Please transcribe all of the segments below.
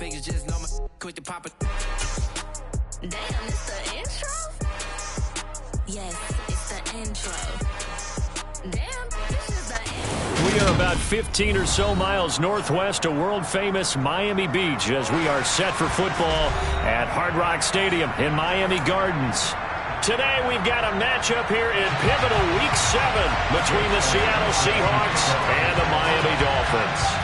figures, just know my quick to pop it. Damn, it's the intro? Yes, it's the intro. Damn, this is the intro. We are about 15 or so miles northwest of world-famous Miami Beach as we are set for football at Hard Rock Stadium in Miami Gardens. Today we've got a matchup here in pivotal Week 7 between the Seattle Seahawks and the Miami Dolphins.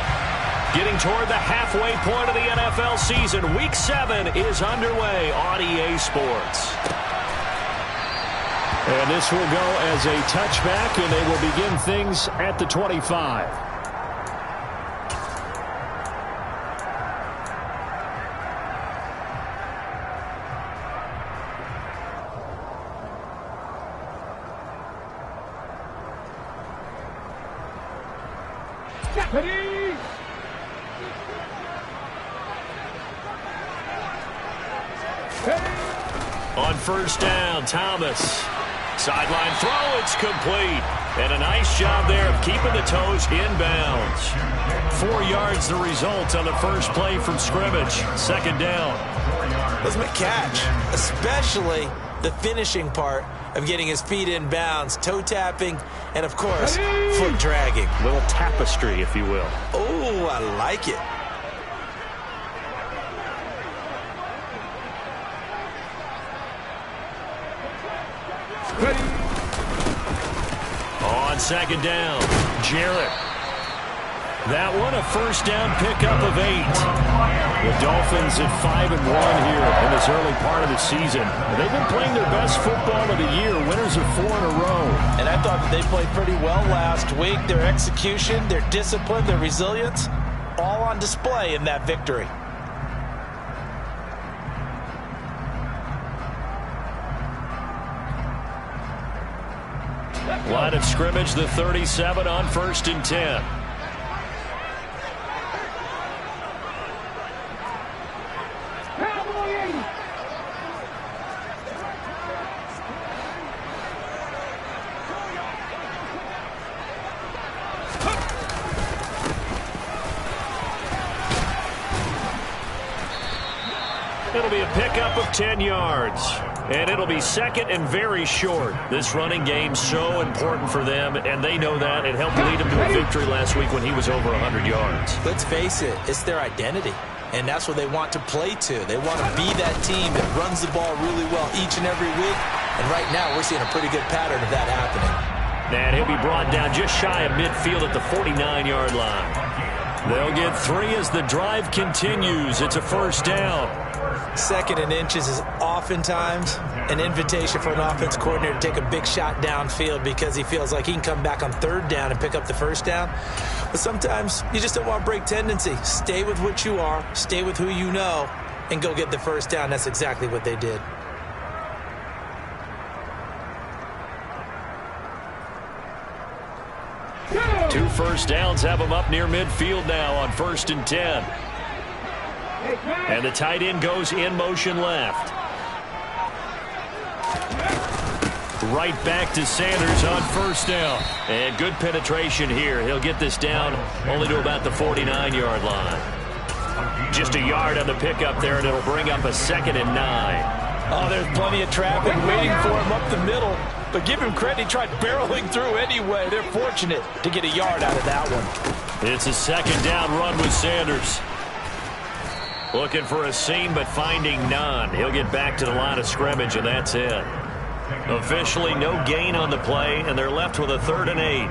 Getting toward the halfway point of the NFL season, Week 7 is underway on EA Sports. And this will go as a touchback, and they will begin things at the 25. On first down, Thomas. Sideline throw, it's complete. And a nice job there of keeping the toes inbounds. 4 yards the result on the first play from scrimmage. Second down. Ultimate catch, especially the finishing part of getting his feet in bounds, toe tapping, and of course, foot dragging. A little tapestry, if you will. Oh, I like it. On second down, Jarrett. That one a first down pickup of 8. The Dolphins at 5-1 here in this early part of the season. They've been playing their best football of the year, winners of 4 in a row. And I thought that they played pretty well last week. Their execution, their discipline, their resilience, all on display in that victory. Line of scrimmage, the 37 on first and 10. It'll be a pickup of 10 yards. And it'll be second and very short. This running game so important for them, and they know that. It helped lead them to a victory last week when he was over 100 yards. Let's face it, it's their identity. And that's what they want to play to. They want to be that team that runs the ball really well each and every week. And right now, we're seeing a pretty good pattern of that happening. And he'll be brought down just shy of midfield at the 49-yard line. They'll get 3 as the drive continues. It's a first down. Second and inches is oftentimes an invitation for an offense coordinator to take a big shot downfield because he feels like he can come back on third down and pick up the first down. But sometimes you just don't want to break tendency. Stay with what you are, stay with who you know, and go get the first down. That's exactly what they did. Two first downs have them up near midfield now on first and 10. And the tight end goes in motion left. Right back to Sanders on first down. And good penetration here. He'll get this down only to about the 49-yard line. Just a yard on the pickup there, and it'll bring up a 2nd and 9. Oh, there's plenty of traffic waiting for him up the middle. But give him credit, he tried barreling through anyway. They're fortunate to get a yard out of that one. It's a second down run with Sanders. Looking for a seam, but finding none. He'll get back to the line of scrimmage, and that's it. Officially no gain on the play, and they're left with a 3rd and 8.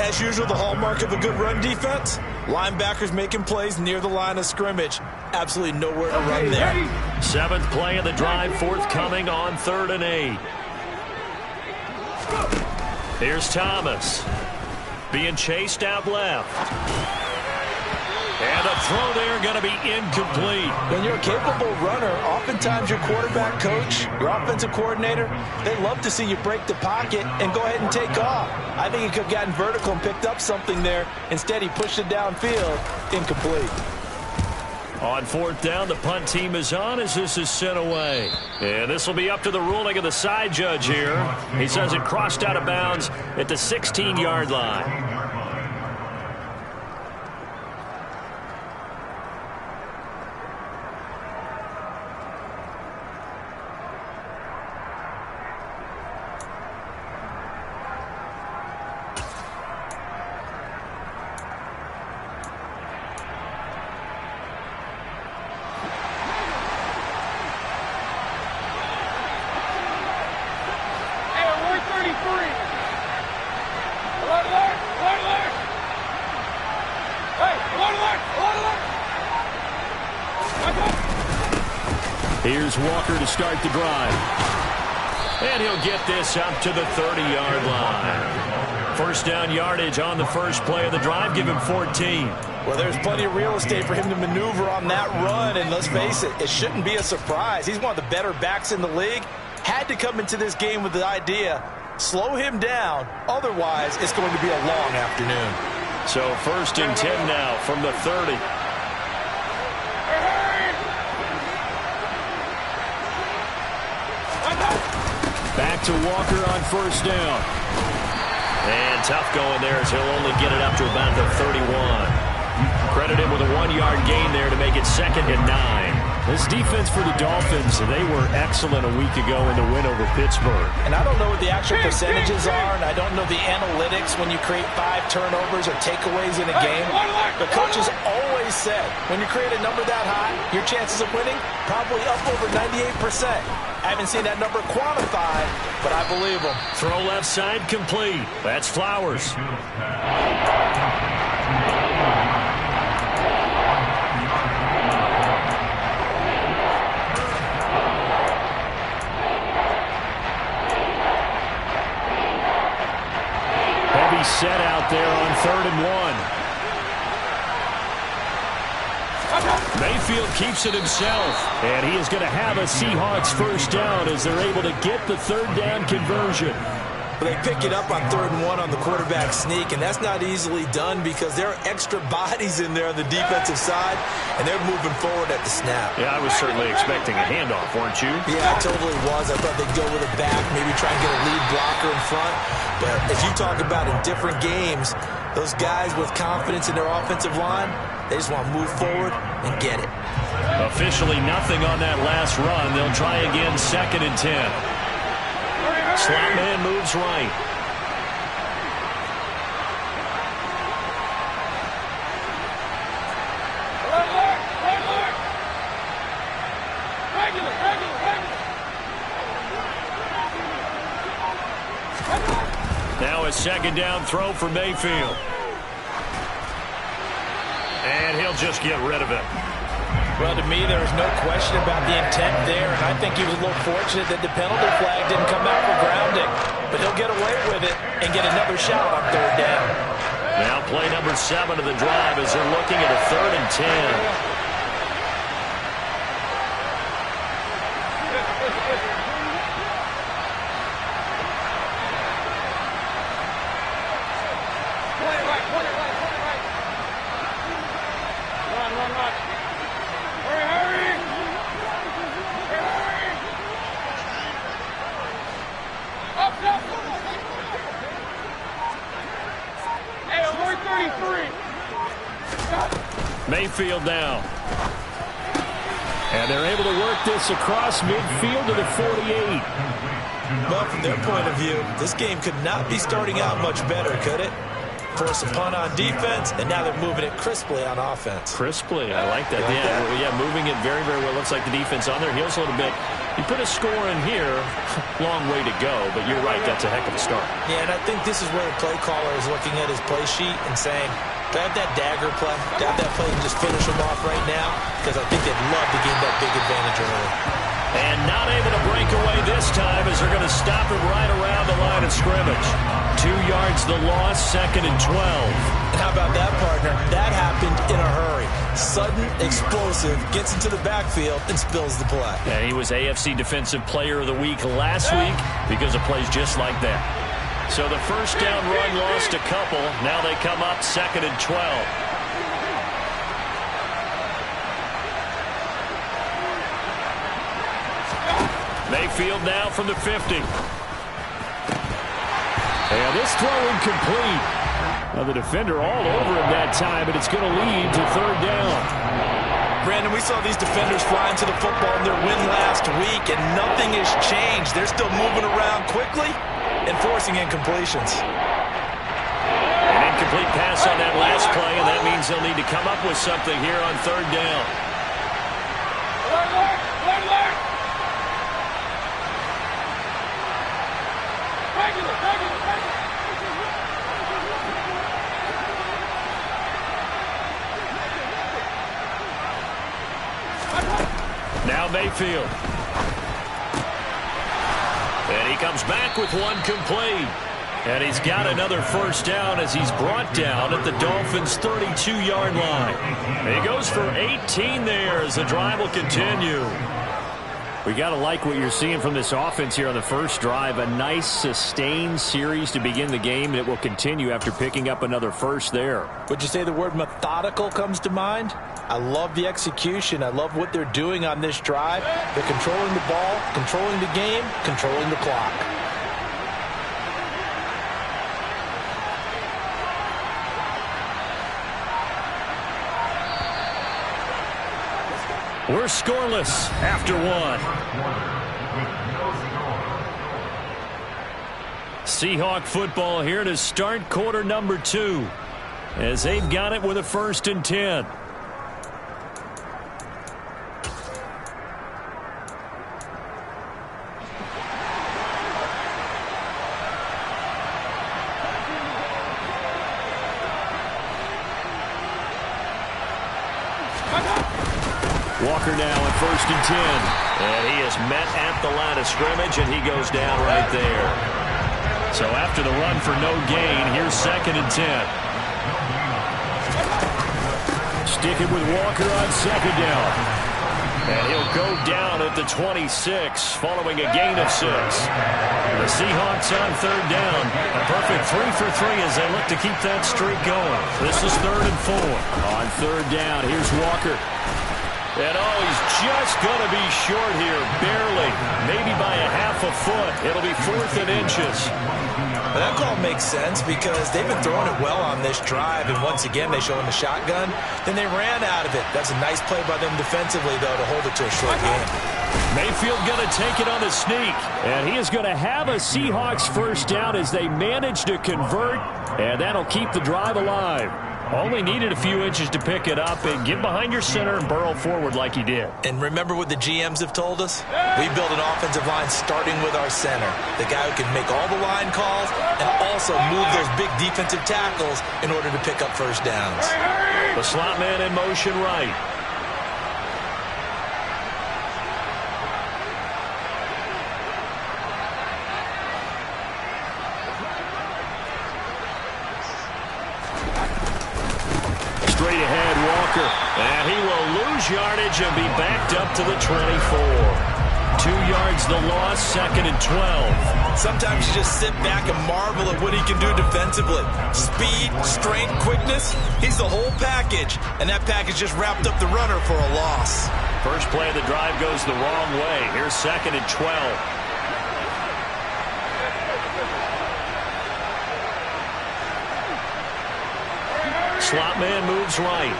As usual, the hallmark of a good run defense, linebackers making plays near the line of scrimmage. Absolutely nowhere to run there. 7th play of the drive, forthcoming on 3rd and 8. Here's Thomas. Being chased out left. And a throw there going to be incomplete. When you're a capable runner, oftentimes your quarterback coach, your offensive coordinator, they love to see you break the pocket and go ahead and take off. I think he could have gotten vertical and picked up something there. Instead, he pushed it downfield. Incomplete. On 4th down, the punt team is on as this is sent away. And this will be up to the ruling of the side judge here. He says it crossed out of bounds at the 16-yard line. Here's Walker to start the drive. And he'll get this up to the 30-yard line. First down yardage on the first play of the drive. Give him 14. Well, there's plenty of real estate for him to maneuver on that run. And let's face it, it shouldn't be a surprise. He's one of the better backs in the league. Had to come into this game with the idea, slow him down. Otherwise, it's going to be a long afternoon. So 1st and 10 now from the 30. Back to Walker on first down. And tough going there as he'll only get it up to about the 31. Credit him with a 1-yard gain there to make it 2nd and 9. This defense for the Dolphins, they were excellent a week ago in the win over Pittsburgh. And I don't know what the actual percentages are, and I don't know the analytics when you create 5 turnovers or takeaways in a game. But coaches always said, when you create a number that high, your chances of winning probably up over 98%. I haven't seen that number quantified, but I believe them. Throw left side complete. That's Flowers. Heavy set out there on 3rd and 1. Mayfield keeps it himself, and he is going to have a Seahawks first down as they're able to get the 3rd down conversion. But they pick it up on 3rd and 1 on the quarterback sneak, and that's not easily done because there are extra bodies in there on the defensive side, and they're moving forward at the snap. Yeah, I was certainly expecting a handoff, weren't you? Yeah, I totally was. I thought they'd go with it back, maybe try and get a lead blocker in front. But as you talk about in different games, those guys with confidence in their offensive line, they just want to move forward and get it. Officially nothing on that last run. They'll try again 2nd and 10. Slot man moves right. Now a 2nd down throw for Mayfield. And he'll just get rid of it. Well, to me, there is no question about the intent there, and I think he was a little fortunate that the penalty flag didn't come out for grounding. But he'll get away with it and get another shot on 3rd down. Now play number 7 of the drive as they're looking at a 3rd and 10. Mayfield now. And they're able to work this across midfield to the 48. Well, from their point of view, this game could not be starting out much better, could it? Force a punt on defense, and now they're moving it crisply on offense. Crisply, I like that. Yeah, moving it very, very well. Looks like the defense on their heels a little bit. You put a score in here, long way to go, but you're right, that's a heck of a start. Yeah, and I think this is where the play caller is looking at his play sheet and saying, do I have that dagger play? Do I have that play and just finish them off right now? Because I think they'd love to gain that big advantage early. And not able to break away this time as they're going to stop him right around the line of scrimmage. 2 yards the loss, 2nd and 12. And how about that, partner? That happened in a hurry. Sudden, explosive, gets into the backfield and spills the play. And he was AFC Defensive Player of the Week last week because of plays just like that. So the first down run lost a couple. Now they come up 2nd and 12. Mayfield now from the 50. And this throw incomplete. Now the defender all over him that time, but it's going to lead to 3rd down. Brandon, we saw these defenders flying to the football in their win last week, and nothing has changed. They're still moving around quickly and forcing incompletions. An incomplete pass on that last play, and that means they'll need to come up with something here on 3rd down. Now Mayfield. And he comes back with one complete. And he's got another first down as he's brought down at the Dolphins' 32-yard line. He goes for 18 there as the drive will continue. We got to like what you're seeing from this offense here on the first drive. A nice sustained series to begin the game, and it will continue after picking up another first there. Would you say the word methodical comes to mind? I love the execution. I love what they're doing on this drive. They're controlling the ball, controlling the game, controlling the clock. We're scoreless after one. Seahawk football here to start quarter number 2 as they've got it with a 1st and 10. Walker now at 1st and 10. And he is met at the line of scrimmage, and he goes down right there. So after the run for no gain, here's 2nd and 10. Sticking with Walker on 2nd down. And he'll go down at the 26 following a gain of 6. The Seahawks on 3rd down. A perfect 3 for 3 as they look to keep that streak going. This is 3rd and 4. On 3rd down, here's Walker. And he's just going to be short here, barely, maybe by a half a foot. It'll be 4th and inches. Well, that call makes sense because they've been throwing it well on this drive, and once again they show him the shotgun. Then they ran out of it. That's a nice play by them defensively, though, to hold it to a short game. Mayfield going to take it on the sneak, and he is going to have a Seahawks 1st down as they manage to convert, and that'll keep the drive alive. Only needed a few inches to pick it up and get behind your center and burrow forward like he did. And remember what the GMs have told us? We build an offensive line starting with our center, the guy who can make all the line calls and also move those big defensive tackles in order to pick up 1st downs. The slot man in motion right. Straight ahead, Walker. And he will lose yardage and be backed up to the 24. 2 yards the loss, 2nd and 12. Sometimes you just sit back and marvel at what he can do defensively. Speed, strength, quickness, he's the whole package. And that package just wrapped up the runner for a loss. First play of the drive goes the wrong way. Here's 2nd and 12. Slot man moves right.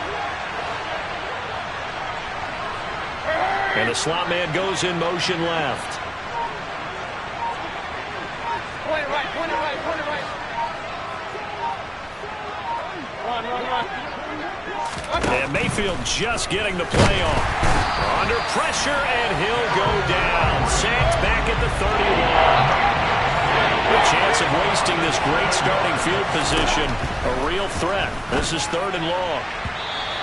And the slot man goes in motion left. Point it right, point it right, point it right. Run. And Mayfield just getting the play off. Under pressure, and he'll go down. Sacked back at the 31. The chance of wasting this great starting field position, a real threat. This is 3rd and long.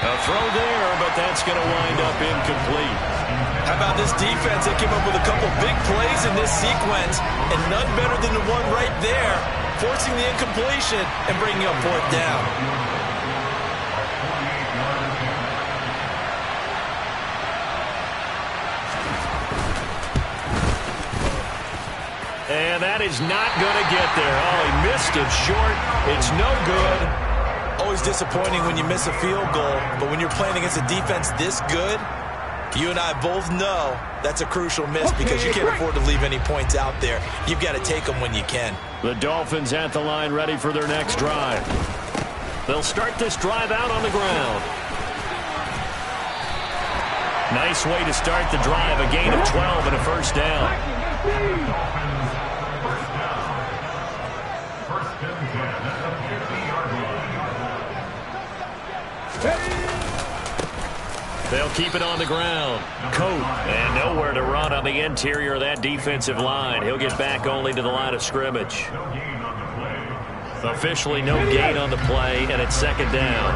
A throw there, but that's going to wind up incomplete. How about this defense? They came up with a couple big plays in this sequence, and none better than the one right there, forcing the incompletion and bringing up 4th down. And that is not going to get there. Oh, he missed it short. It's no good. Always disappointing when you miss a field goal, but when you're playing against a defense this good, you and I both know that's a crucial miss because you can't afford to leave any points out there. You've got to take them when you can. The Dolphins at the line ready for their next drive. They'll start this drive out on the ground. Nice way to start the drive. A gain of 12 and a 1st down. They'll keep it on the ground. Coat, and nowhere to run on the interior of that defensive line. He'll get back only to the line of scrimmage. Officially no gain on the play, and it's 2nd down.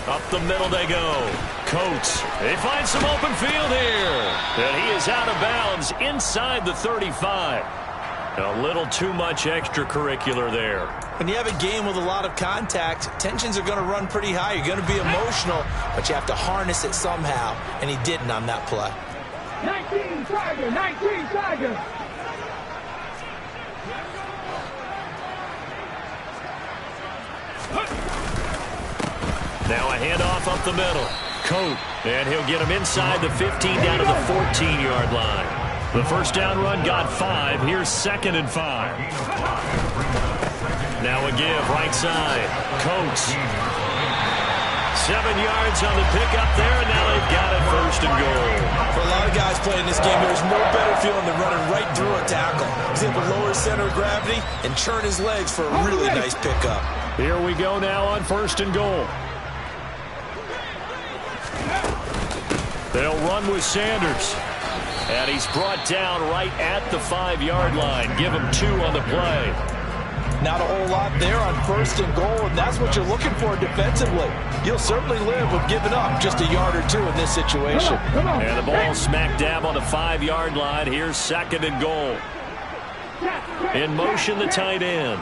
Up the middle they go. Coates, they find some open field here. And he is out of bounds inside the 35. A little too much extracurricular there. When you have a game with a lot of contact, tensions are going to run pretty high. You're going to be emotional, but you have to harness it somehow, and he didn't on that play. 19 Tiger, 19 Tiger. Now a handoff up the middle. Coat, and he'll get him inside the 15 down to the 14-yard line. The first down run got 5. Here's 2nd and 5. Now a give right side. Coates. 7 yards on the pickup there, and now they've got it 1st and goal. For a lot of guys playing this game, there's no better feeling than running right through a tackle. He's able to lower his center of gravity and churn his legs for a really nice pickup. Here we go now on 1st and goal. They'll run with Sanders. And he's brought down right at the 5-yard line. Give him 2 on the play. Not a whole lot there on 1st and goal, and that's what you're looking for defensively. You'll certainly live with giving up just a yard or 2 in this situation. And the ball smack dab on the 5-yard line. Here's 2nd and goal. In motion, the tight end.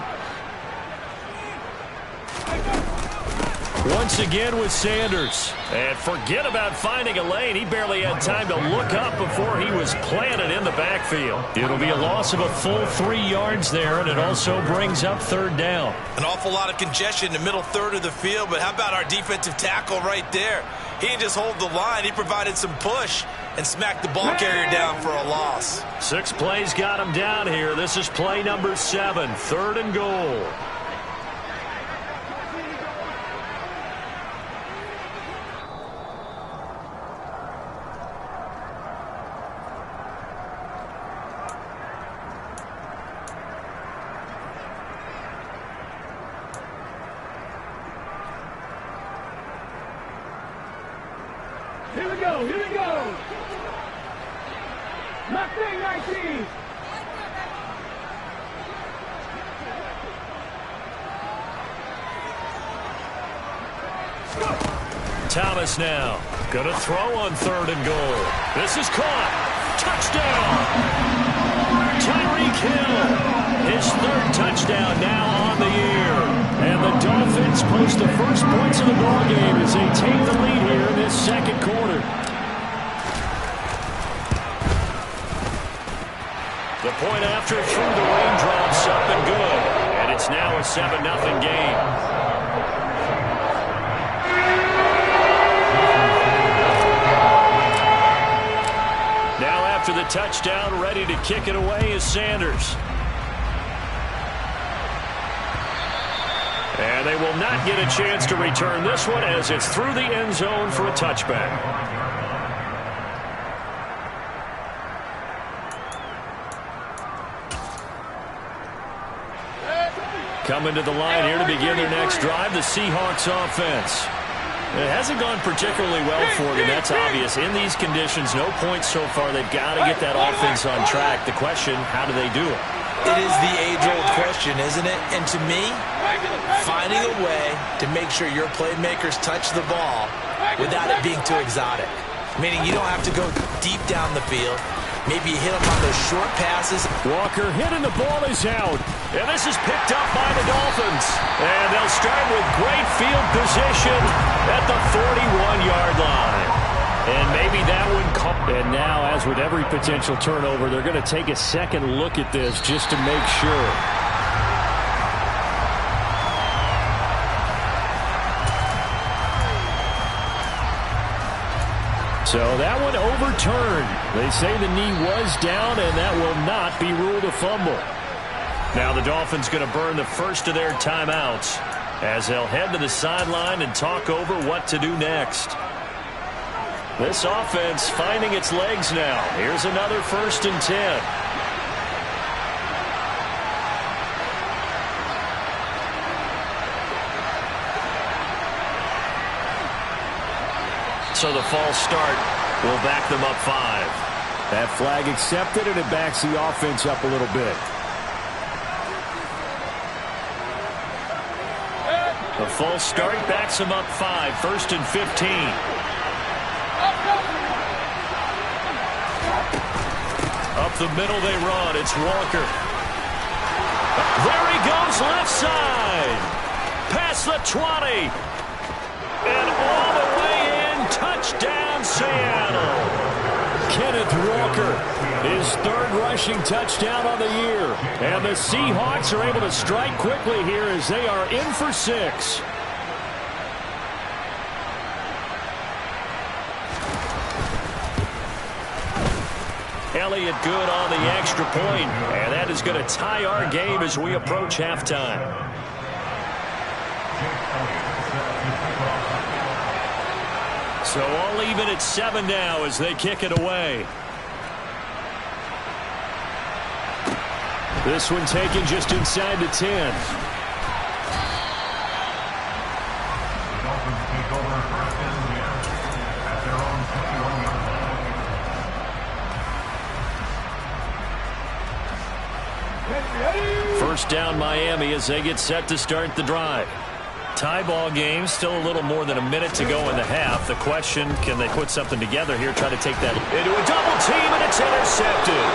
Once again with Sanders. And forget about finding a lane. He barely had time to look up before he was planted in the backfield. It'll be a loss of a full 3 yards there, and it also brings up 3rd down. An awful lot of congestion in the middle third of the field, but how about our defensive tackle right there? He didn't just hold the line. He provided some push and smacked the ball carrier down for a loss. 6 plays got him down here. This is play number 7, 3rd and goal. Here we go, here we go. Mustang 19. Thomas now going to throw on 3rd and goal. This is caught. Touchdown. Tyreek Hill. His 3rd touchdown now on the year. And the Dolphins post the first points of the ball game as they take the lead here in this 2nd quarter. The point after through the raindrops up and good. And it's now a 7-0 game. Now after the touchdown, ready to kick it away is Sanders. And they will not get a chance to return this one as it's through the end zone for a touchback. Coming to the line here to begin their next drive, the Seahawks offense. It hasn't gone particularly well for them, that's obvious. In these conditions, no points so far. They've got to get that offense on track. The question, how do they do it? It is the age-old question, isn't it? And to me, finding a way to make sure your playmakers touch the ball without it being too exotic. Meaning you don't have to go deep down the field. Maybe you hit them on those short passes. Walker hit and the ball is out. And this is picked up by the Dolphins. And they'll start with great field position at the 41-yard line. And maybe that would come. And now, as with every potential turnover, they're going to take a second look at this just to make sure. So that one overturned. They say the knee was down, and that will not be ruled a fumble. Now the Dolphins going to burn the first of their timeouts as they'll head to the sideline and talk over what to do next. This offense finding its legs now. Here's another 1st and 10. So the false start will back them up 5. That flag accepted, and it backs the offense up a little bit. A false start backs him up 5, 1st and 15. Up the middle they run. It's Walker. There he goes, left side. Past the 20. And all the way in. Touchdown, Seattle. Kenneth Walker, his 3rd rushing touchdown on the year. And the Seahawks are able to strike quickly here as they are in for 6. Elliott good on the extra point, and that is going to tie our game as we approach halftime. So all even at 7 now as they kick it away. This one taken just inside the 10. First down Miami as they get set to start the drive. Tie ball game, still a little more than a minute to go in the half. The question, can they put something together here, try to take that into a double team, and it's intercepted.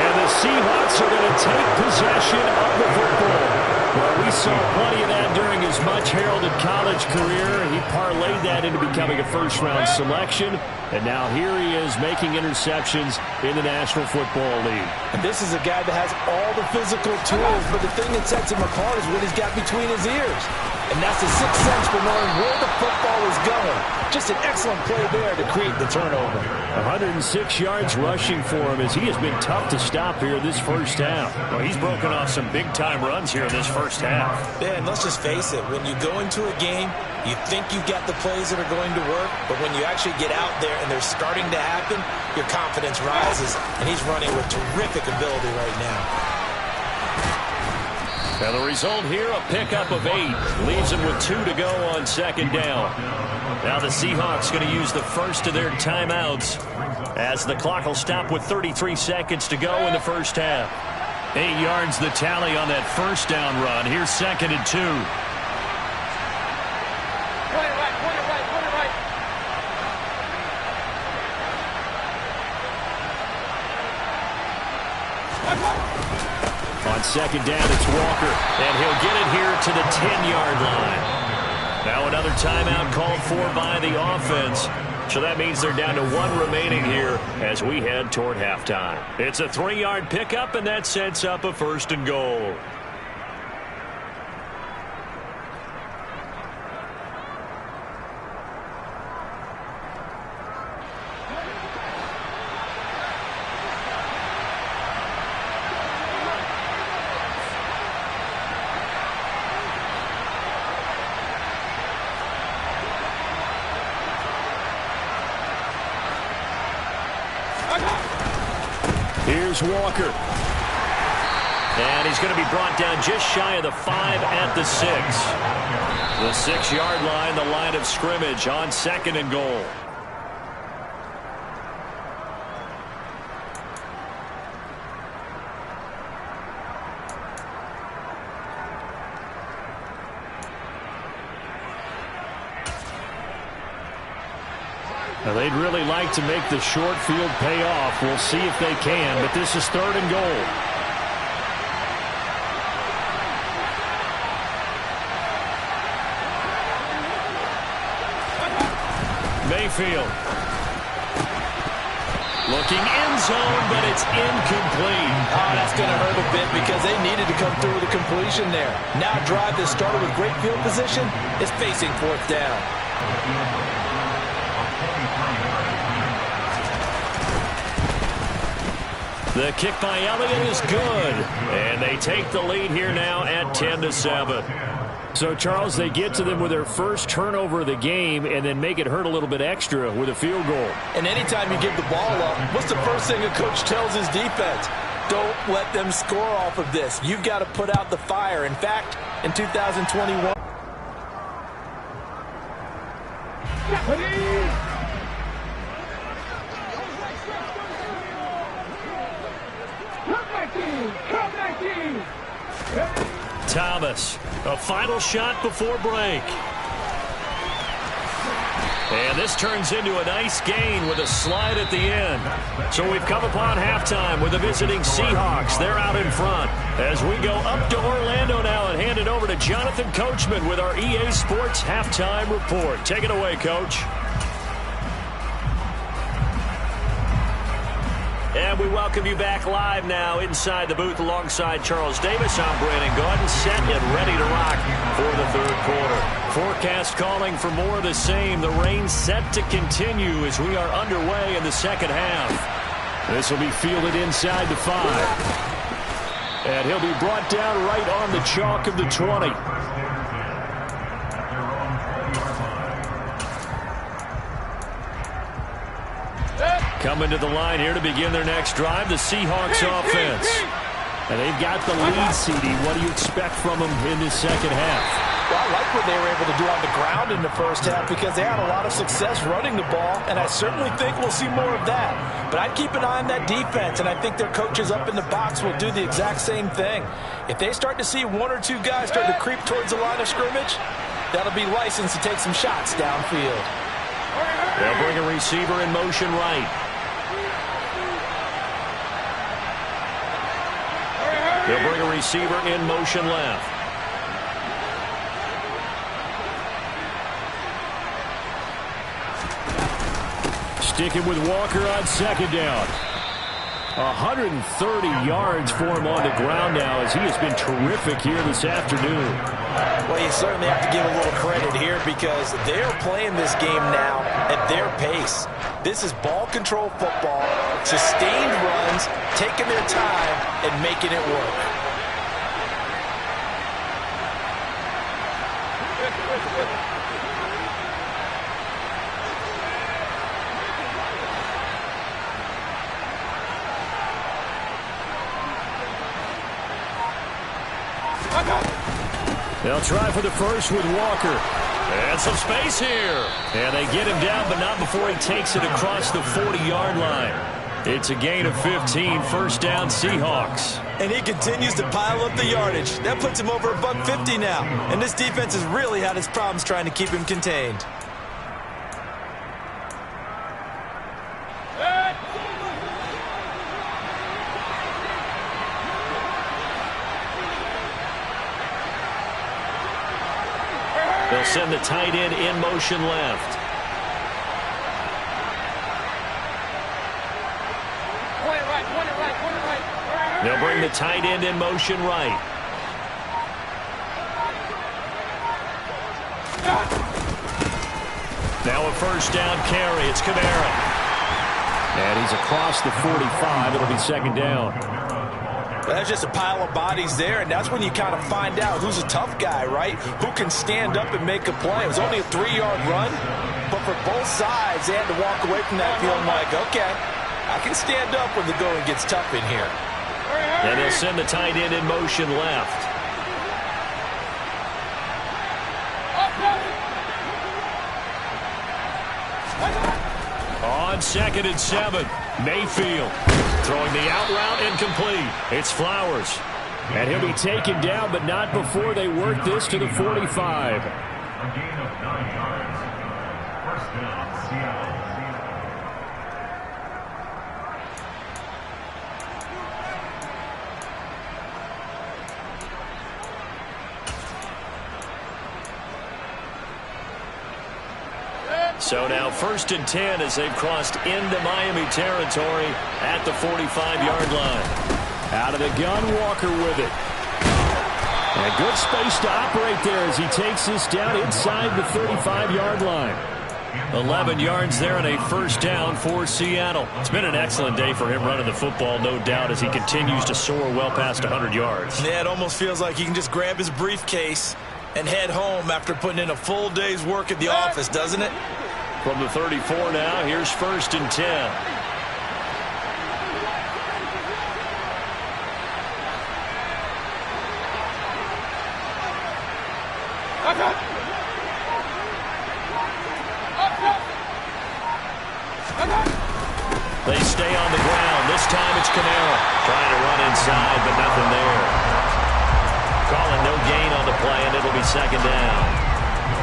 And the Seahawks are going to take possession of the football. Well, we saw plenty of that during his much-heralded college career. He parlayed that into becoming a first-round selection. And now here he is making interceptions in the National Football League. And this is a guy that has all the physical tools, but the thing that sets him apart is what he's got between his ears. And that's the sixth sense for knowing where the football is going. Just an excellent play there to create the turnover. 106 yards rushing for him as he has been tough to stop here this first half. Well, he's broken off some big-time runs here in this first half. Yeah, and let's just face it. When you go into a game, you think you've got the plays that are going to work, but when you actually get out there and they're starting to happen, your confidence rises, and he's running with terrific ability right now. Now the result here, a pickup of 8. Leaves him with 2 to go on second down. Now the Seahawks going to use the first of their timeouts as the clock will stop with 33 seconds to go in the first half. 8 yards the tally on that first down run. Here's 2nd and 2. On second down, it's Walker, and he'll get it here to the 10-yard line. Now another timeout called for by the offense. So that means they're down to 1 remaining here as we head toward halftime. It's a 3-yard pickup, and that sets up a 1st and goal. Here's Walker. And he's going to be brought down just shy of the 5 at the 6. The 6-yard line, the line of scrimmage on 2nd and goal. Now they'd really like to make the short field pay off. We'll see if they can, but this is 3rd and goal. Mayfield. Looking end zone, but it's incomplete. Oh, that's going to hurt a bit because they needed to come through with a completion there. Now a drive that started with great field position is facing 4th down. The kick by Elliott is good. And they take the lead here now at 10-7. So, Charles, they get to them with their first turnover of the game and then make it hurt a little bit extra with a field goal. And anytime you give the ball up, what's the first thing a coach tells his defense? Don't let them score off of this. You've got to put out the fire. In fact, in 2021... Thomas. A final shot before break. And this turns into a nice gain with a slide at the end. So we've come upon halftime with the visiting Seahawks. They're out in front. As we go up to Orlando now and hand it over to Jonathan Coachman with our EA Sports Halftime Report. Take it away, Coach. And we welcome you back live now inside the booth alongside Charles Davis. I'm Brandon Gaudin, set and ready to rock for the third quarter. Forecast calling for more of the same. The rain set to continue as we are underway in the second half. This will be fielded inside the 5. And he'll be brought down right on the chalk of the 20. Coming to the line here to begin their next drive, the Seahawks offense. And they've got the lead, CD. What do you expect from them in this second half? Well, I like what they were able to do on the ground in the first half because they had a lot of success running the ball, and I certainly think we'll see more of that. But I'd keep an eye on that defense, and I think their coaches up in the box will do the exact same thing. If they start to see one or two guys start to creep towards the line of scrimmage, that'll be licensed to take some shots downfield. They'll bring a receiver in motion right. They'll bring a receiver in motion left. Sticking with Walker on second down. 130 yards for him on the ground now as he has been terrific here this afternoon. Well, you certainly have to give a little credit here because they're playing this game now at their pace. This is ball control football, sustained runs, taking their time, and making it work. They'll try for the first with Walker. And some space here. And they get him down, but not before he takes it across the 40-yard line. It's a gain of 15, first down Seahawks. And he continues to pile up the yardage. That puts him over $150 now. And this defense has really had its problems trying to keep him contained. They'll send the tight end in motion left. They'll bring the tight end in motion right. Now a first down carry. It's Kamara. And he's across the 45. It'll be second down. That's just a pile of bodies there, and that's when you kind of find out who's a tough guy, right? Who can stand up and make a play. It was only a 3-yard run, but for both sides, they had to walk away from that feeling like, okay, I can stand up when the going gets tough in here. And they'll send the tight end in motion left. On 2nd and 7, Mayfield throwing the out route incomplete. It's Flowers. And he'll be taken down, but not before they work this to the 45. A gain of 9 yards. First down, Seattle. So now 1st and 10 as they've crossed into Miami territory at the 45-yard line. Out of the gun, Walker with it. And good space to operate there as he takes this down inside the 35-yard line. 11 yards there and a first down for Seattle. It's been an excellent day for him running the football, no doubt, as he continues to soar well past 100 yards. Yeah, it almost feels like he can just grab his briefcase and head home after putting in a full day's work at the office, doesn't it? From the 34 now, here's 1st and 10. They stay on the ground. This time it's Kamara trying to run inside, but nothing there. Calling no second down.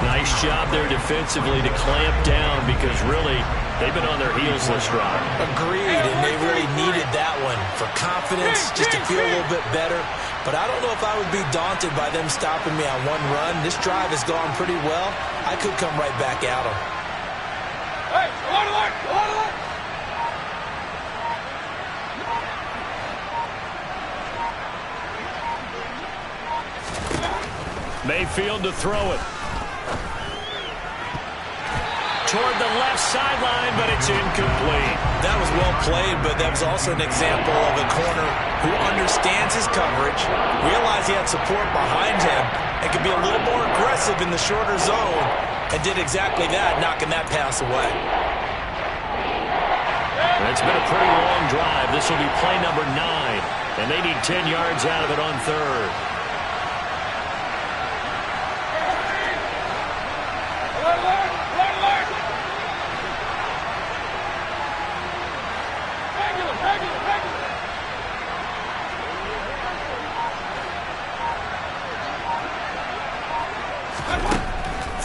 Nice job there defensively to clamp down because really they've been on their heels this drive. Agreed, and they really needed that one for confidence, just to feel a little bit better. But I don't know if I would be daunted by them stopping me on one run. This drive has gone pretty well. I could come right back at them. Hey, alert, alert! Mayfield to throw it. Toward the left sideline, but it's incomplete. That was well played, but that was also an example of a corner who understands his coverage, realized he had support behind him, and could be a little more aggressive in the shorter zone, and did exactly that, knocking that pass away. It's been a pretty long drive. This will be play number 9, and they need 10 yards out of it on third.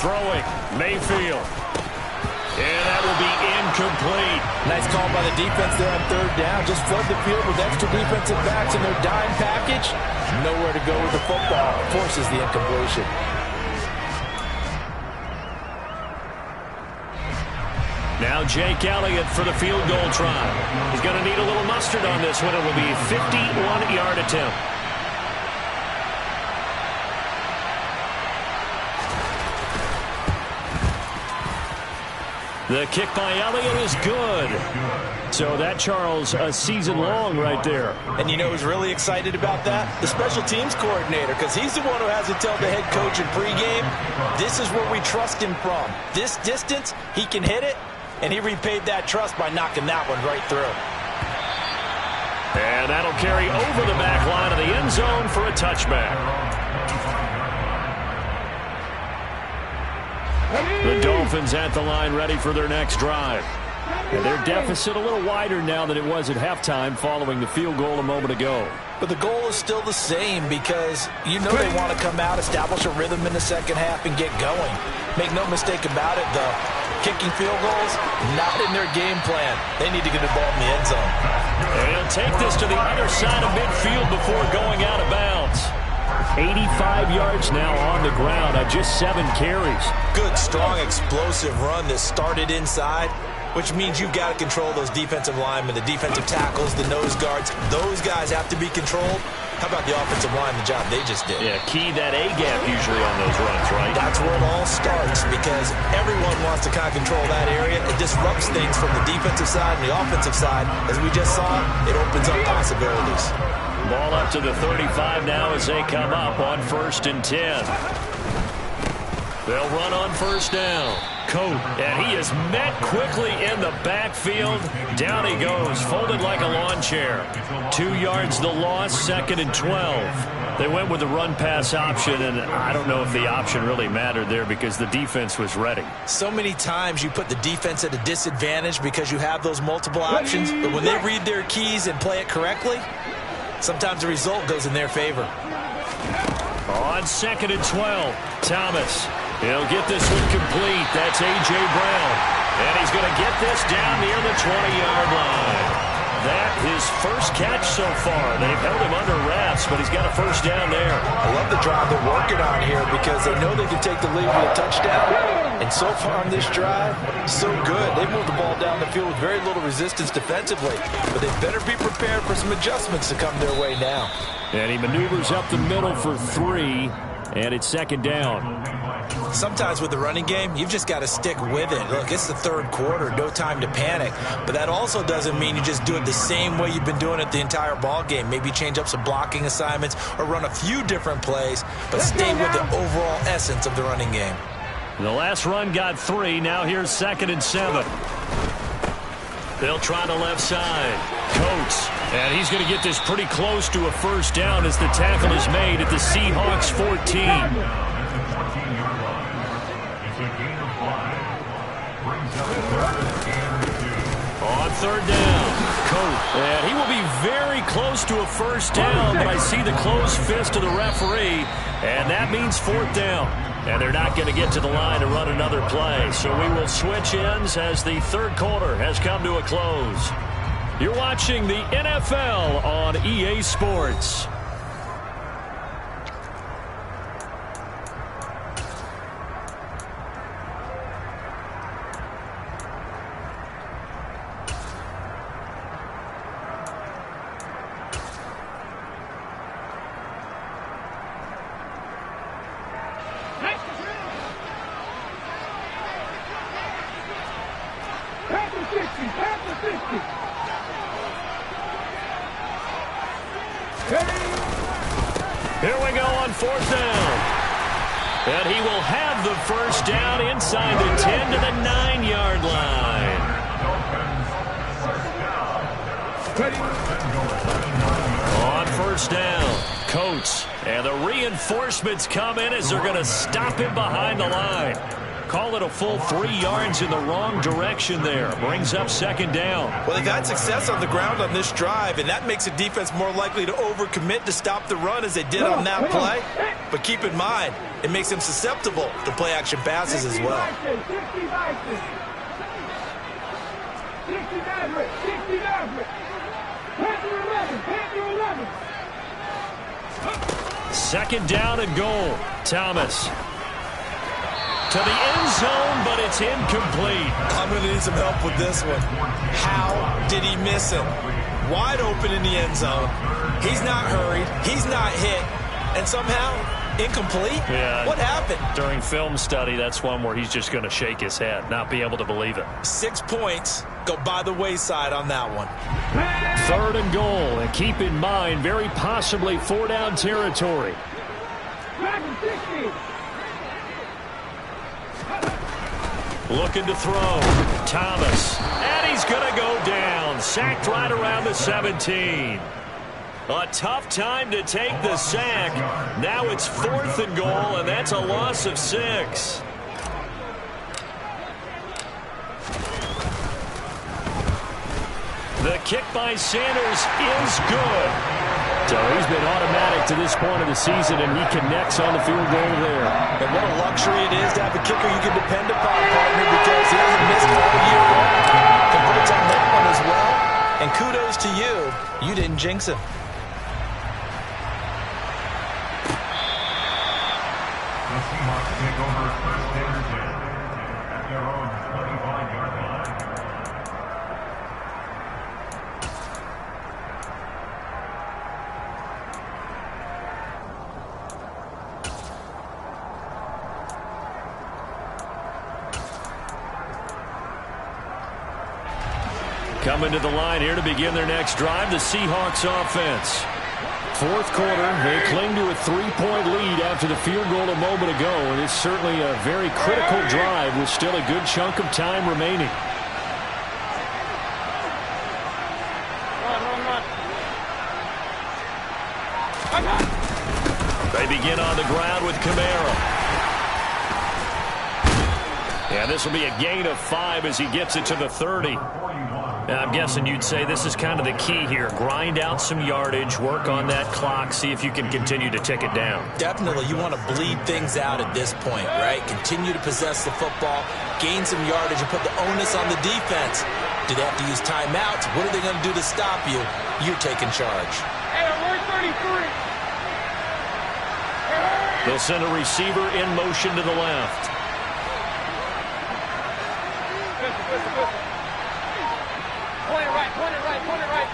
Throwing, Mayfield. And that will be incomplete. Nice call by the defense there on third down. Just flood the field with extra defensive backs in their dime package. Nowhere to go with the football. Forces the incompletion. Now Jake Elliott for the field goal try. He's going to need a little mustard on this one. It will be a 51-yard attempt. The kick by Elliott is good. So that, Charles, a season long right there. And you know who's really excited about that? The special teams coordinator, because he's the one who has to tell the head coach in pregame, this is where we trust him from. This distance, he can hit it, and he repaid that trust by knocking that one right through. And that'll carry over the back line of the end zone for a touchback. The Dolphins at the line ready for their next drive. And their deficit a little wider now than it was at halftime following the field goal a moment ago. But the goal is still the same because you know they want to come out, establish a rhythm in the second half, and get going. Make no mistake about it, though. Kicking field goals, not in their game plan. They need to get the ball in the end zone. And he'll take this to the other side of midfield before going out of bounds. 85 yards now on the ground on just 7 carries. Good, strong, explosive run that started inside, which means you've got to control those defensive linemen, the defensive tackles, the nose guards. Those guys have to be controlled. How about the offensive line, the job they just did? Yeah, key that A-gap usually on those runs, right? That's where it all starts because everyone wants to kind of control that area. It disrupts things from the defensive side and the offensive side. As we just saw, it opens up possibilities. Ball up to the 35 now as they come up on 1st and 10. They'll run on 1st down. Coat, and he is met quickly in the backfield. Down he goes, folded like a lawn chair. 2 yards the loss, 2nd and 12. They went with the run-pass option, and I don't know if the option really mattered there because the defense was ready. So many times you put the defense at a disadvantage because you have those multiple options, but when they read their keys and play it correctly, sometimes the result goes in their favor. On 2nd and 12, Thomas. He'll get this one complete. That's A.J. Brown. And he's going to get this down near the 20-yard line. That his first catch so far. They've held him under wraps, but he's got a 1st down there. I love the drive they're working on here because they know they can take the lead with a touchdown. And so far on this drive, so good. They moved the ball down the field with very little resistance defensively. But they better be prepared for some adjustments to come their way now. And he maneuvers up the middle for 3, and it's 2nd down. Sometimes with the running game, you've just got to stick with it. Look, it's the 3rd quarter, no time to panic. But that also doesn't mean you just do it the same way you've been doing it the entire ball game. Maybe change up some blocking assignments or run a few different plays, but stay with the overall essence of the running game. The last run got 3. Now here's 2nd and 7. They'll try the left side. Coates. And he's going to get this pretty close to a 1st down as the tackle is made at the Seahawks 14. On 3rd down, Coat. And he will be very close to a first down, but I see the closed fist of the referee, and that means fourth down. And they're not going to get to the line to run another play. So we will switch ends as the third quarter has come to a close. You're watching the NFL on EA Sports. Here we go on fourth down. And he will have the first down inside the 10 to the 9-yard line. On first down, Coates. And the reinforcements come in as they're going to stop him behind the line. Call it a full 3 yards in the wrong direction there. Brings up second down. Well, they've had success on the ground on this drive, and that makes a defense more likely to overcommit to stop the run as they did on that play. But keep in mind, it makes them susceptible to play-action passes as well. Second down and goal. Thomas. To the end zone, but it's incomplete. I'm going to need some help with this one. How did he miss him? Wide open in the end zone. He's not hurried. He's not hit. And somehow, incomplete? Yeah. What happened? During film study, that's one where he's just going to shake his head, not be able to believe it. 6 points go by the wayside on that one. Third and goal, and keep in mind, very possibly 4-down territory. Looking to throw. Thomas. And he's going to go down. Sacked right around the 17. A tough time to take the sack. Now it's fourth and goal, and that's a loss of 6. The kick by Sanders is good. So he's been automatic to this point of the season, and he connects on the field goal there. And what a luxury it is to have a kicker you can depend upon, partner, because he hasn't missed all year long. Congrats on that one as well. And kudos to you. You didn't jinx him. The Seahawks take over first and 10 at their own 25-yard line. Coming to the line here to begin their next drive, the Seahawks offense. Fourth quarter, they cling to a 3-point lead after the field goal a moment ago, and it's certainly a very critical drive with still a good chunk of time remaining. They begin on the ground with Kamara. Yeah, this will be a gain of 5 as he gets it to the 30. I'm guessing you'd say this is kind of the key here. Grind out some yardage, work on that clock, see if you can continue to tick it down. Definitely, you want to bleed things out at this point, right? Continue to possess the football, gain some yardage, and put the onus on the defense. Do they have to use timeouts? What are they going to do to stop you? You're taking charge. Hey, we're 33. They'll send a receiver in motion to the left. Point it right, point it right, point it right.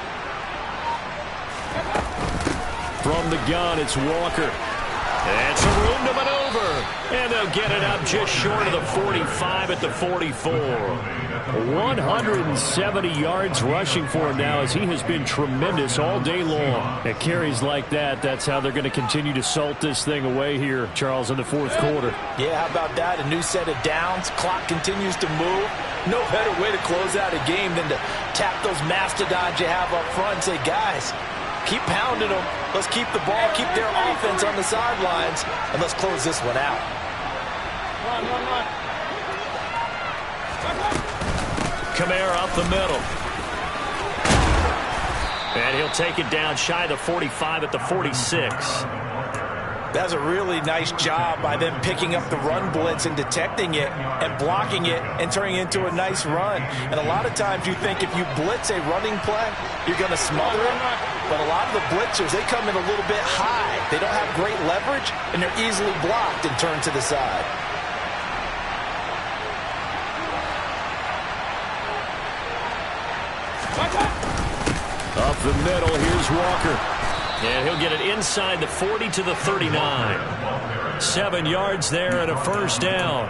From the gun, it's Walker. And some room to maneuver. And they'll get it up just short of the 45 at the 44. 170 yards rushing for him now as he has been tremendous all day long. At carries like that, that's how they're going to continue to salt this thing away here, Charles, in the fourth quarter. Yeah, how about that? A new set of downs. Clock continues to move. No better way to close out a game than to tap those mastodons you have up front and say, guys, keep pounding them. Let's keep the ball, keep their offense on the sidelines, and let's close this one out. Run. Kamara up the middle. And he'll take it down shy of the 45 at the 46. That's a really nice job by them picking up the run blitz and detecting it and blocking it and turning it into a nice run. And a lot of times you think if you blitz a running play, you're going to smother it. But a lot of the blitzers, they come in a little bit high. They don't have great leverage, and they're easily blocked and turned to the side. Up the middle, here's Walker. And he'll get it inside the 40 to the 39. 7 yards there and a first down.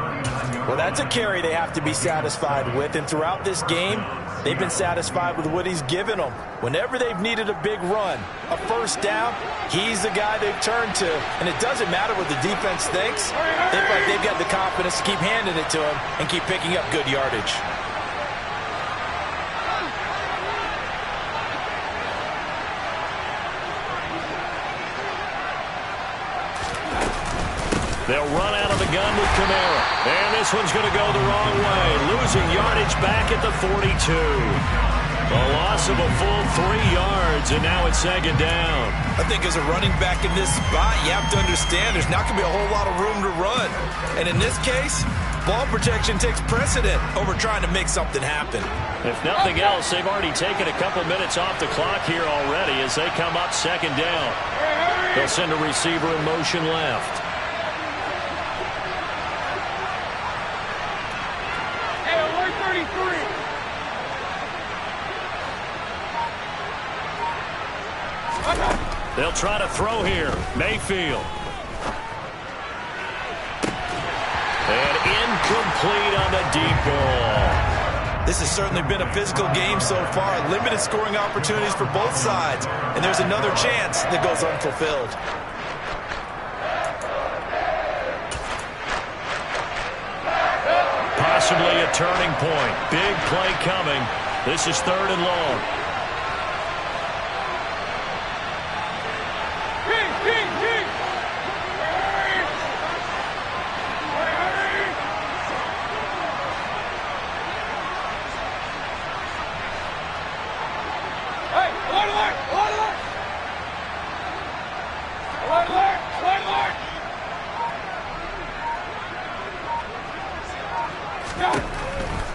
Well, that's a carry they have to be satisfied with. And throughout this game, they've been satisfied with what he's given them. Whenever they've needed a big run, a first down, he's the guy they've turned to. And it doesn't matter what the defense thinks. They feel like they've got the confidence to keep handing it to him and keep picking up good yardage. They'll run out of the gun with Kamara. And this one's going to go the wrong way. Losing yardage back at the 42. A loss of a full 3 yards, and now it's second down. I think as a running back in this spot, you have to understand there's not going to be a whole lot of room to run. And in this case, ball protection takes precedent over trying to make something happen. If nothing else, they've already taken a couple minutes off the clock here already as they come up second down. They'll send a receiver in motion left. They'll try to throw here. Mayfield. And incomplete on the deep ball. This has certainly been a physical game so far. Limited scoring opportunities for both sides. And there's another chance that goes unfulfilled. Possibly a turning point. Big play coming. This is third and long.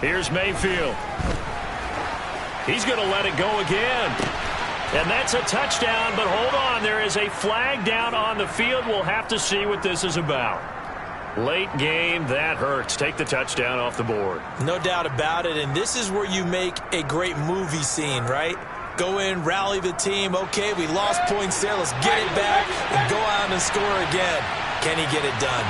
Here's Mayfield. He's going to let it go again. And that's a touchdown, but hold on. There is a flag down on the field. We'll have to see what this is about. Late game, that hurts. Take the touchdown off the board. No doubt about it, and this is where you make a great movie scene, right? Go in, rally the team. Okay, we lost points there. Let's get it back and go out and score again. Can he get it done?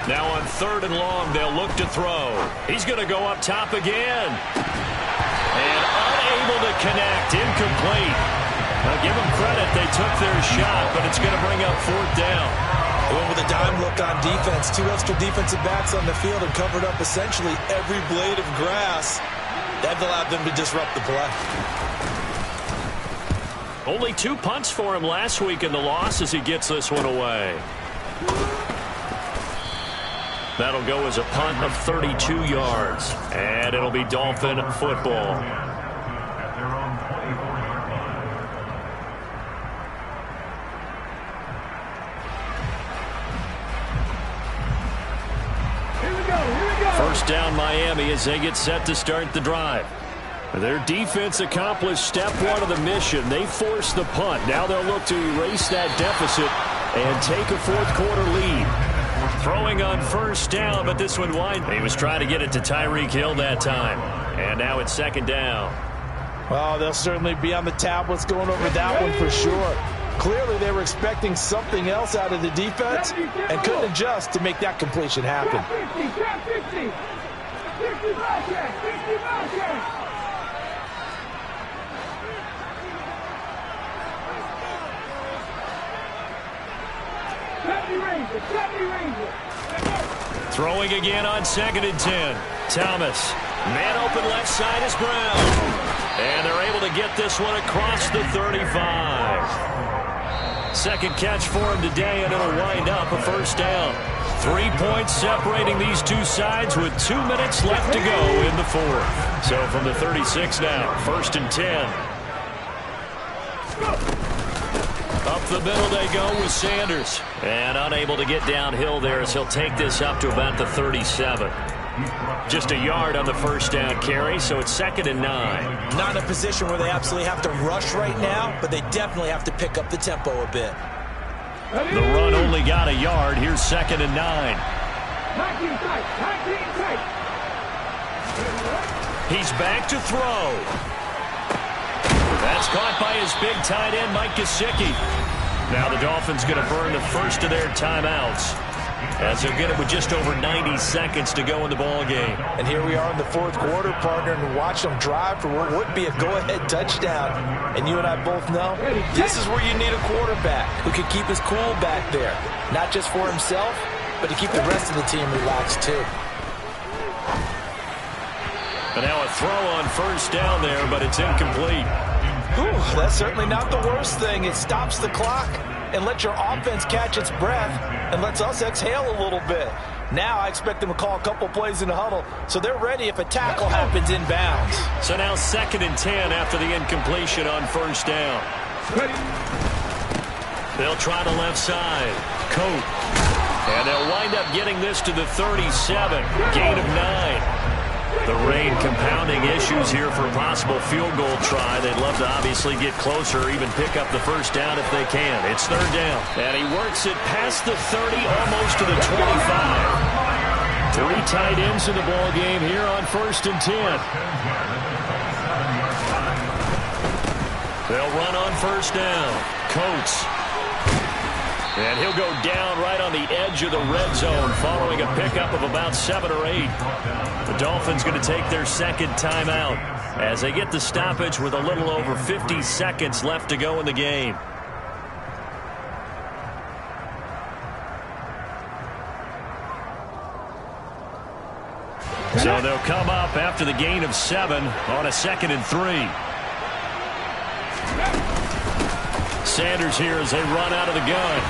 Now on third and long, they'll look to throw. He's going to go up top again. And unable to connect. Incomplete. Now give them credit. They took their shot, but it's going to bring up fourth down. They went with a dime look on defense. 2 extra defensive backs on the field and covered up essentially every blade of grass. That allowed them to disrupt the play. Only 2 punts for him last week in the loss as he gets this one away. That'll go as a punt of 32 yards. And it'll be Dolphin football. First down Miami as they get set to start the drive. Their defense accomplished step 1 of the mission. They forced the punt. Now they'll look to erase that deficit and take a fourth quarter lead. Throwing on first down, but this one wide. He was trying to get it to Tyreek Hill that time. And now it's second down. Well, they'll certainly be on the tablets going over that one for sure. Clearly they were expecting something else out of the defense and couldn't adjust to make that completion happen. Throwing again on 2nd and 10. Thomas. Man open left side is Brown. And they're able to get this one across the 35. Second catch for him today, and it'll wind up a first down. 3 points separating these two sides with 2 minutes left to go in the fourth. So from the 36 now, 1st and 10. Up the middle they go with Sanders. And unable to get downhill there as he'll take this up to about the 37. Just a yard on the first down carry, so it's 2nd and 9. Not in a position where they absolutely have to rush right now, but they definitely have to pick up the tempo a bit. The run only got a yard. Here's 2nd and 9. He's back to throw. That's caught by his big tight end, Mike Gesicki. Now the Dolphins going to burn the first of their timeouts, as they'll get it with just over 90 seconds to go in the ball game. And here we are in the fourth quarter, partner, and watch them drive for what would be a go-ahead touchdown. And you and I both know this is where you need a quarterback who can keep his cool back there. Not just for himself, but to keep the rest of the team relaxed too. And now a throw on first down there, but it's incomplete. Ooh, that's certainly not the worst thing. It stops the clock and lets your offense catch its breath and lets us exhale a little bit. Now I expect them to call a couple plays in the huddle, so they're ready if a tackle happens inbounds. So now 2nd and 10 after the incompletion on first down. They'll try the left side. Coat. And they'll wind up getting this to the 37. Gain of 9. The rain compounding issues here for a possible field goal try. They'd love to obviously get closer or even pick up the first down if they can. It's 3rd down. And he works it past the 30, almost to the 25. 3 tight ends in the ball game here on 1st and 10. They'll run on first down. Coates. And he'll go down right on the edge of the red zone following a pickup of about 7 or 8. The Dolphins going to take their 2nd timeout as they get the stoppage with a little over 50 seconds left to go in the game. So they'll come up after the gain of 7 on a 2nd and 3. Sanders here as they run out of the gun.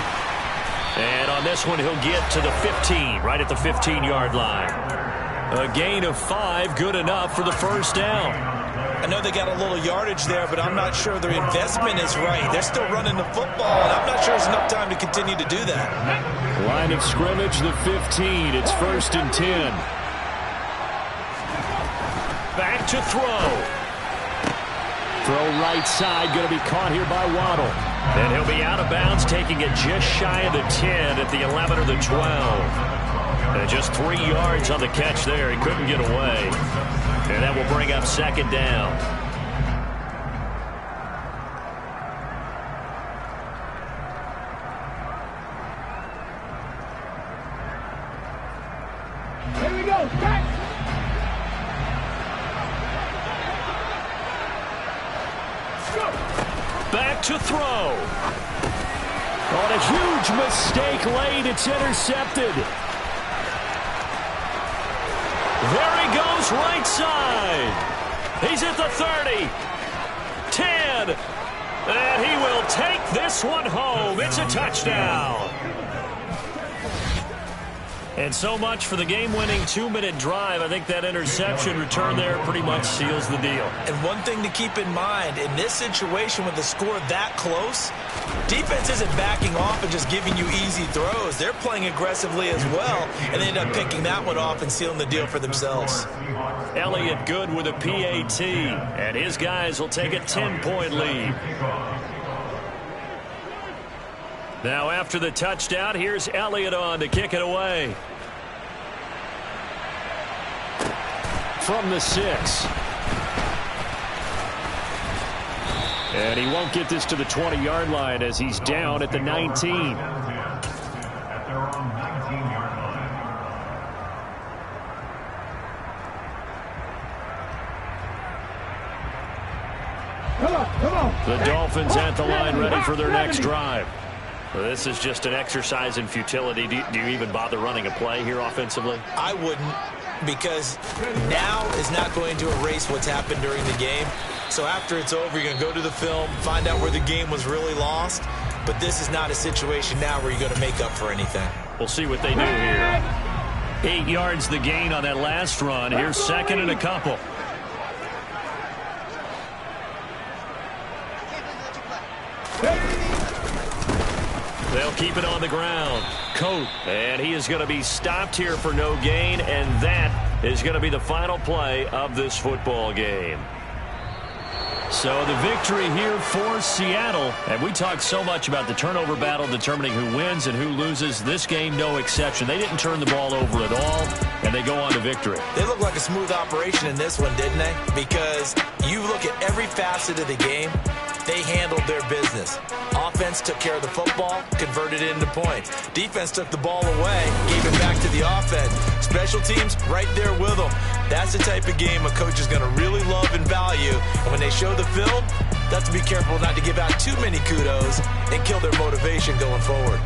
And on this one, he'll get to the 15, right at the 15-yard line. A gain of 5, good enough for the first down. I know they got a little yardage there, but I'm not sure their investment is right. They're still running the football, and I'm not sure there's enough time to continue to do that. Line of scrimmage, the 15. It's 1st and 10. Back to throw. Throw right side, going to be caught here by Waddle. And he'll be out of bounds, taking it just shy of the 10 at the 11 or the 12. And just 3 yards on the catch there. He couldn't get away. And that will bring up 2nd down. Here we go, back. Back to throw. On a huge mistake late, it's intercepted. There he goes, right side. He's at the 30. 10. And he will take this one home. It's a touchdown. And so much for the game-winning 2-minute drive. I think that interception return there pretty much seals the deal. And one thing to keep in mind, in this situation with the score that close, defense isn't backing off and just giving you easy throws. They're playing aggressively as well, and they end up picking that one off and sealing the deal for themselves. Elliott good with a PAT, and his guys will take a 10-point lead. Now after the touchdown, here's Elliott on to kick it away. From the 6. And he won't get this to the 20-yard line as he's down at the 19. At their own 19-yard line. Come on. The Dolphins at the line ready for their next drive. Well, this is just an exercise in futility. Do you even bother running a play here offensively? I wouldn't, because now is not going to erase what's happened during the game. So after it's over, you're going to go to the film, find out where the game was really lost. But this is not a situation now where you're going to make up for anything. We'll see what they do here. 8 yards the gain on that last run. Here's second and a couple. They'll keep it on the ground. Coat, and he is going to be stopped here for no gain, and that is going to be the final play of this football game. So the victory here for Seattle. And we talked so much about the turnover battle determining who wins and who loses. This game, no exception. They didn't turn the ball over at all, and they go on to victory. They look like a smooth operation in this one, didn't they? Because you look at every facet of the game, they handled their business. Offense took care of the football, converted it into points. Defense took the ball away, gave it back to the offense. Special teams, right there with them. That's the type of game a coach is going to really love and value. And when they show the film, they have to be careful not to give out too many kudos and kill their motivation going forward.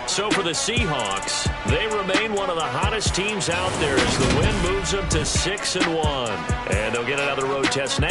So for the Seahawks, they remain one of the hottest teams out there as the win moves them to 6-1. And they'll get another road test next.